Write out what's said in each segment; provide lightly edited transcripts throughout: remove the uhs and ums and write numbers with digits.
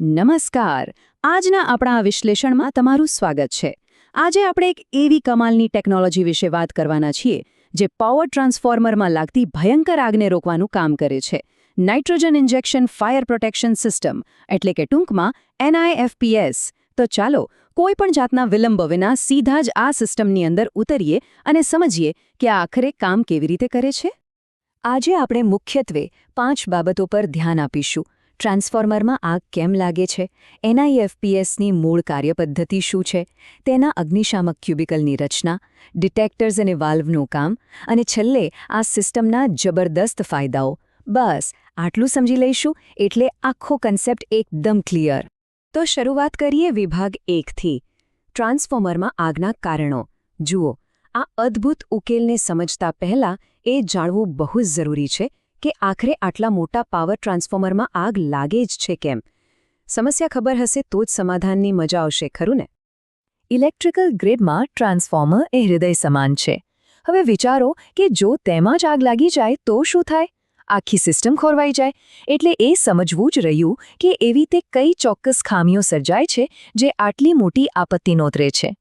નમસ્કાર. આજના આપણા આ વિશ્લેષણમાં તમારું સ્વાગત છે. આજે આપણે એક એવી કમાલની ટેકનોલોજી વિશે વાત કરવાના છીએ જે પાવર ટ્રાન્સફોર્મરમાં લાગતી ભયંકર આગને રોકવાનું કામ કરે છે. Nitrogen injection fire protection system, એટલે કે ટૂંકમાં NIFPS. તો ચાલો કોઈ પણ જાતના વિલંબ વિના સીધા જ આ સિસ્ટમની અંદર ઉતરીએ અને સમજીએ કે આ આખરે કામ કેવી રીતે કરે છે. આજે આપણે મુખ્યત્વે 5 બાબતો પર ધ્યાન આપીશું. ટ્રાન્સફોર્મરમાં આગ કેમ લાગે છે, NIFPSની મૂળ કાર્યપદ્ધતિ શું છે, તેના અગ્નિશામક ક્યુબિકલની રચના, ડિટેક્ટર્સ અને વાલ્વનું કામ, અને છેલ્લે આ સિસ્ટમના જબરદસ્ત ફાયદાઓ. બસ આટલું સમજી લઈશું એટલે આખો કન્સેપ્ટ એકદમ ક્લિયર. તો શરૂઆત કરીએ વિભાગ 1થી. ટ્રાન્સફોર્મરમાં આગના કારણો. જુઓ, આ અદ્ભુત ઉકેલને સમજતા પહેલાં એ જાણવું બહુ જ જરૂરી છે કે આખરે આટલા મોટા પાવર ટ્રાન્સફોર્મરમાં આગ લાગે જ છે કેમ. સમસ્યા ખબર હશે તો જ સમાધાનની મજા આવશે, ખરું ને? ઇલેક્ટ્રિકલ ગ્રીડમાં ટ્રાન્સફોર્મર એ હૃદય સમાન છે. હવે વિચારો કે જો તેમાં જ આગ લાગી જાય તો શું થાય? આખી સિસ્ટમ ખોરવાઈ જાય. એટલે એ સમજવું જ રહ્યું કે એવી તે કઈ ચોક્કસ ખામીઓ સર્જાય છે જે આટલી મોટી આપત્તિ નોતરે છે.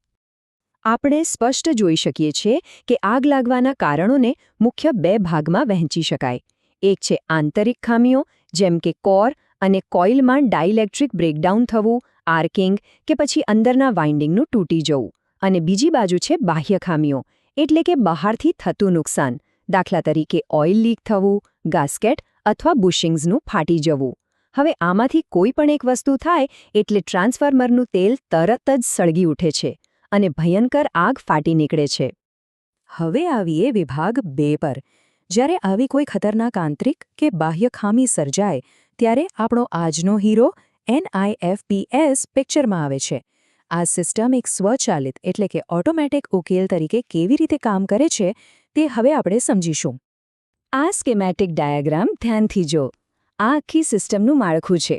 આપણે સ્પષ્ટ જોઈ શકીએ છીએ કે આગ લાગવાના કારણોને મુખ્ય 2 ભાગમાં વહેંચી શકાય. એક છે આંતરિક ખામીઓ, જેમ કે કોર અને કોઇલમાં ડાઇલેક્ટ્રિક બ્રેકડાઉન થવું, આર્કિંગ કે પછી અંદરના વાઇન્ડિંગનું તૂટી જવું. અને બીજી બાજુ છે બાહ્ય ખામીઓ, એટલે કે બહારથી થતું નુકસાન, દાખલા તરીકે ઓઇલ લીક થવું, ગાસ્કેટ અથવા બુશિંગ્સનું ફાટી જવું. હવે આમાંથી કોઈ પણ એક વસ્તુ થાય એટલે ટ્રાન્સફોર્મરનું તેલ તરત જ સળગી ઉઠે છે અને ભયંકર આગ ફાટી નીકળે છે. હવે આવીએ વિભાગ 2 પર. જ્યારે આવી કોઈ ખતરનાક આંતરિક કે બાહ્ય ખામી સર્જાય ત્યારે આપણો આજનો હીરો NIFPS પિક્ચરમાં આવે છે. આ સિસ્ટમ એક સ્વચાલિત એટલે કે ઓટોમેટિક ઉકેલ તરીકે કેવી રીતે કામ કરે છે તે હવે આપણે સમજીશું. આ સ્કીમેટિક ડાયાગ્રામ ધ્યાનથી જો. આ આખી સિસ્ટમનું માળખું છે.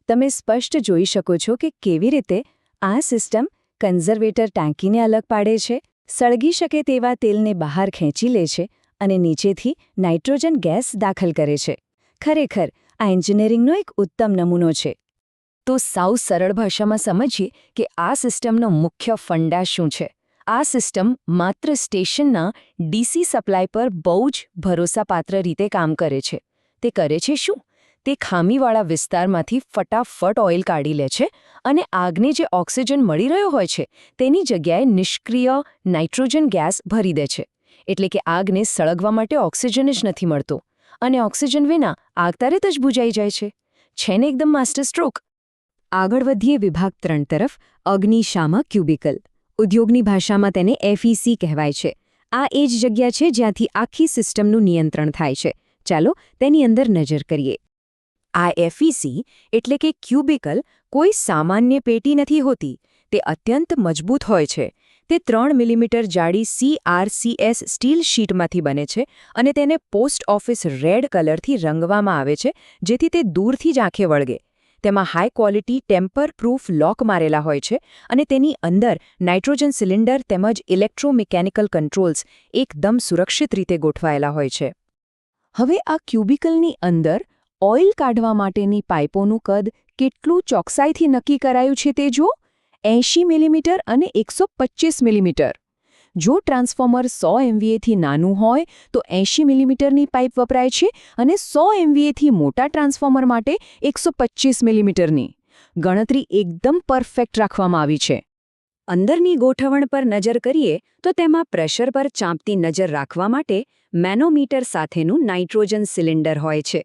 તમે સ્પષ્ટ જોઈ શકો છો કે કેવી રીતે આ સિસ્ટમ કન્ઝર્વેટર ટાંકીને અલગ પાડે છે, સળગી શકે તેવા તેલને બહાર ખેંચી લે છે અને નીચેથી નાઇટ્રોજન ગેસ દાખલ કરે છે. ખરેખર આ એન્જિનિયરિંગનો એક ઉત્તમ નમૂનો છે. તો સાવ સરળ ભાષામાં સમજીએ કે આ સિસ્ટમનો મુખ્ય ફંડા શું છે. આ સિસ્ટમ માત્ર સ્ટેશનના DC સપ્લાય પર બહુ જ ભરોસાપાત્ર રીતે કામ કરે છે. તે કરે છે શું? તે ખામીવાળા વિસ્તારમાંથી ફટાફટ ઓઇલ કાઢી લે છે અને આગને જે ઓક્સિજન મળી રહ્યો હોય છે તેની જગ્યાએ નિષ્ક્રિય નાઇટ્રોજન ગેસ ભરી દે છે. એટલે કે આગને સળગવા માટે ઓક્સિજન જ નથી મળતો અને ઓક્સિજન વિના આગ તરત જ બુઝાઈ જાય છે. છે ને એકદમ માસ્ટર સ્ટ્રોક? આગળ વધીએ વિભાગ 3 તરફ. અગ્નિશામક ક્યુબિકલ. ઉદ્યોગની ભાષામાં તેને FEC કહેવાય છે. આ એ જ જગ્યા છે જ્યાંથી આખી સિસ્ટમનું નિયંત્રણ થાય છે. ચાલો તેની અંદર નજર કરીએ. આ FEC એટલે કે ક્યુબિકલ કોઈ સામાન્ય પેટી નથી હોતી. તે અત્યંત મજબૂત હોય છે. તે 3 મિલીમીટર જાડી CRCS સ્ટીલ શીટમાંથી બને છે અને તેને પોસ્ટ ઓફિસ રેડ કલરથી રંગવામાં આવે છે જેથી તે દૂરથી જ આંખે વળગે. તેમાં હાઈ ક્વોલિટી ટેમ્પર પ્રૂફ લોક મારેલા હોય છે અને તેની અંદર નાઇટ્રોજન સિલિન્ડર તેમજ ઇલેક્ટ્રોમિકેનિકલ કંટ્રોલ્સ એકદમ સુરક્ષિત રીતે ગોઠવાયેલા હોય છે. હવે આ ક્યુબિકલની અંદર ઓઇલ કાઢવા માટેની પાઇપોનું કદ કેટલું ચોકસાઈથી નક્કી કરાયું છે તે જુઓ. 80 મિલીમીટર અને 125 મિલીમીટર. જો ટ્રાન્સફોર્મર 100 MVAથી નાનું હોય તો 80 મિલીમીટરની પાઇપ વપરાય છે અને 100 MVAથી મોટા ટ્રાન્સફોર્મર માટે 125 મિલીમીટરની. ગણતરી એકદમ પરફેક્ટ રાખવામાં આવી છે. અંદરની ગોઠવણ પર નજર કરીએ તો તેમાં પ્રેશર પર ચાંપતી નજર રાખવા માટે મેનોમીટર સાથેનું નાઇટ્રોજન સિલિન્ડર હોય છે.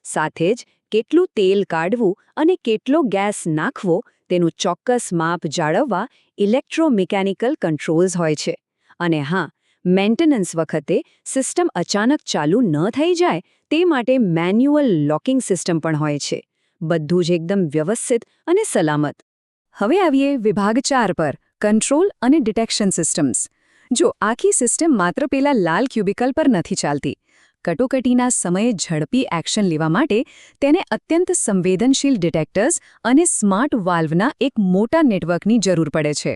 સાથે જ કેટલું તેલ કાઢવું અને કેટલો ગેસ નાખવો તેનું ચોક્કસ માપ જાળવવા ઇલેક્ટ્રોમિકેનિકલ કંટ્રોલ્સ હોય છે. અને હા, મેન્ટેનન્સ વખતે સિસ્ટમ અચાનક ચાલુ ન થઈ જાય તે માટે મેન્યુઅલ લોકિંગ સિસ્ટમ પણ હોય છે. બધું જ એકદમ વ્યવસ્થિત અને સલામત. હવે આવીએ વિભાગ 4 પર. કંટ્રોલ અને ડિટેક્શન સિસ્ટમ્સ. જો આખી સિસ્ટમ માત્ર પેલા લાલ ક્યુબિકલ પર નથી ચાલતી. કટોકટીના સમયે ઝડપી એક્શન લેવા માટે તેને અત્યંત સંવેદનશીલ ડિટેક્ટર્સ અને સ્માર્ટ વાલ્વના એક મોટા નેટવર્કની જરૂર પડે છે.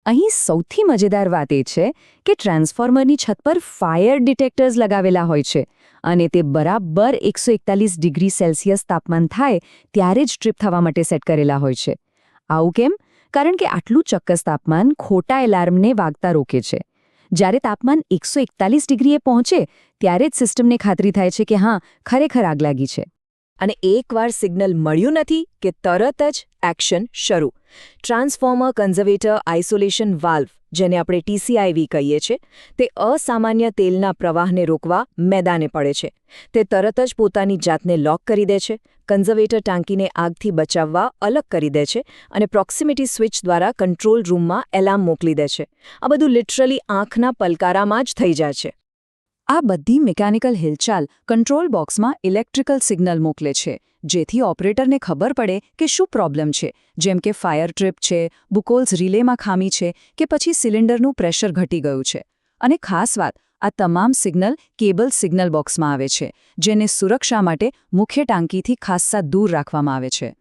અહીં સૌથી મજેદાર વાત એ છે કે ટ્રાન્સફોર્મરની છત પર ફાયર ડિટેક્ટર્સ લગાવેલા હોય છે અને તે બરાબર 141 ડિગ્રી સેલ્સિયસ તાપમાન થાય ત્યારે જ ટ્રીપ થવા માટે સેટ કરેલા હોય છે. આવું કેમ? કારણ કે આટલું ચોક્કસ તાપમાન ખોટા એલાર્મને વાગતા રોકે છે. જ્યારે તાપમાન 141 ડિગ્રીએ પહોંચે ત્યારે જ સિસ્ટમને ખાતરી થાય છે કે હા, ખરેખર આગ લાગી છે. અને એકવાર સિગ્નલ મળ્યું નથી કે તરત જ એક્શન શરૂ. ટ્રાન્સફોર્મર કન્ઝર્વેટર આઇસોલેશન વાલ્વ, જેને આપણે TCIV કહીએ છીએ, તે અસામાન્ય તેલના પ્રવાહને રોકવા મેદાને પડે છે. તે તરત જ પોતાની જાતને લોક કરી દે છે, કન્ઝર્વેટર ટાંકીને આગથી બચાવવા અલગ કરી દે છે અને પ્રોક્સિમિટી સ્વિચ દ્વારા કંટ્રોલ રૂમમાં એલાર્મ મોકલી દે છે. આ બધું લિટરલી આંખના પલકારામાં જ થઈ જાય છે. આ બધી મિકેનિકલ હિલચાલ કંટ્રોલ બોક્સમાં ઇલેક્ટ્રિકલ સિગ્નલ મોકલે છે, જેથી ઓપરેટરને ખબર પડે કે શું પ્રોબ્લેમ છે, જેમ કે ફાયર ટ્રીપ છે, બુકોલ્સ રિલેમાં ખામી છે કે પછી સિલિન્ડરનું પ્રેશર ઘટી ગયું છે. અને ખાસ વાત, આ તમામ સિગ્નલ કેબલ સિગ્નલ બોક્સમાં આવે છે, જેને સુરક્ષા માટે મુખ્ય ટાંકીથી ખાસ્સા દૂર રાખવામાં આવે છે.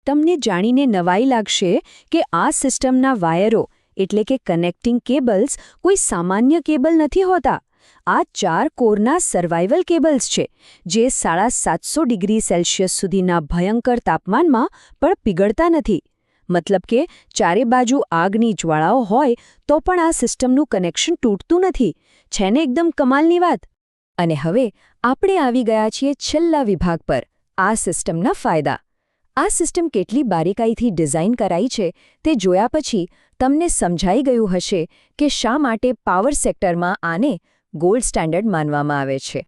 તમને જાણીને નવાઈ લાગશે કે આ સિસ્ટમના વાયરો એટલે કે કનેક્ટિંગ કેબલ્સ કોઈ સામાન્ય કેબલ નથી હોતા. આ 4 કોરના સર્વાઇવલ કેબલ્સ છે, જે 750 ડિગ્રી સેલ્સિયસ સુધીના ભયંકર તાપમાનમાં પણ પીગળતા નથી. મતલબ કે ચારે બાજુ આગની જ્વાળાઓ હોય તો પણ આ સિસ્ટમનું કનેક્શન તૂટતું નથી. છે ને એકદમ કમાલની વાત? અને હવે આપણે આવી ગયા છીએ છેલ્લા વિભાગ પર, આ સિસ્ટમના ફાયદા. આ સિસ્ટમ કેટલી બારીકાઈથી ડિઝાઇન કરાઈ છે તે જોયા પછી તમને સમજાઈ ગયું હશે કે શા માટે પાવર સેક્ટરમાં આને ગોલ્ડ સ્ટાન્ડર્ડ માનવામાં આવે છે.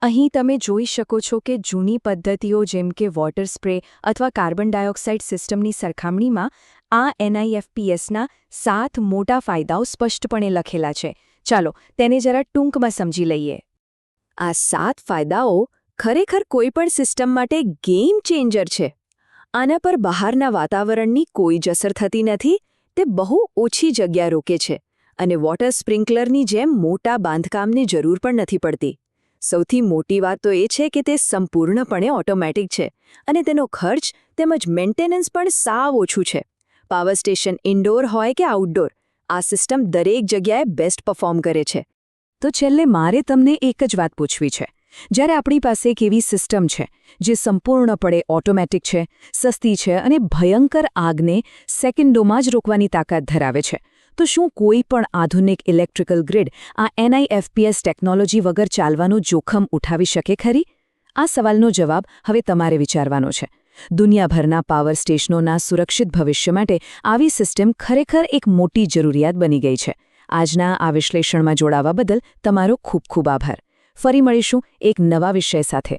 અહીં તમે જોઈ શકો છો કે જૂની પદ્ધતિઓ જેમ કે વોટર સ્પ્રે અથવા કાર્બન ડાયોક્સાઇડ સિસ્ટમની સરખામણીમાં આ NIFPSના 7 મોટા ફાયદાઓ સ્પષ્ટપણે લખેલા છે. ચાલો તેને જરા ટૂંકમાં સમજી લઈએ. આ 7 ફાયદાઓ ખરેખર કોઈપણ સિસ્ટમ માટે ગેમ ચેન્જર છે. આના પર બહારના વાતાવરણની કોઈ જ અસર થતી નથી, તે બહુ ઓછી જગ્યા રોકે છે અને વોટર સ્પ્રિંકલરની જેમ મોટા બાંધકામની જરૂર પણ નથી પડતી. સૌથી મોટી વાત તો એ છે કે તે સંપૂર્ણપણે ઓટોમેટિક છે અને તેનો ખર્ચ તેમજ મેન્ટેનન્સ પણ સાવ ઓછું છે. પાવર સ્ટેશન ઇન્ડોર હોય કે આઉટડોર, આ સિસ્ટમ દરેક જગ્યાએ બેસ્ટ પરફોર્મ કરે છે. તો છેલ્લે મારે તમને એક જ વાત પૂછવી છે. જ્યારે આપણી પાસે એક એવી સિસ્ટમ છે જે સંપૂર્ણપણે ઓટોમેટિક છે, સસ્તી છે અને ભયંકર આગને સેકન્ડોમાં જ રોકવાની તાકાત ધરાવે છે, તો શું કોઈ પણ આધુનિક ઇલેક્ટ્રિકલ ગ્રીડ આ NIFPS ટેકનોલોજી વગર ચાલવાનું જોખમ ઉઠાવી શકે ખરી? આ સવાલનો જવાબ હવે તમારે વિચારવાનો છે. દુનિયાભરના પાવર સ્ટેશનોના સુરક્ષિત ભવિષ્ય માટે આવી સિસ્ટમ ખરેખર એક મોટી જરૂરિયાત બની ગઈ છે. આજના આ વિશ્લેષણમાં જોડાવા બદલ તમારો ખૂબ ખૂબ આભાર. ફરી મળીશું એક નવા વિષય સાથે.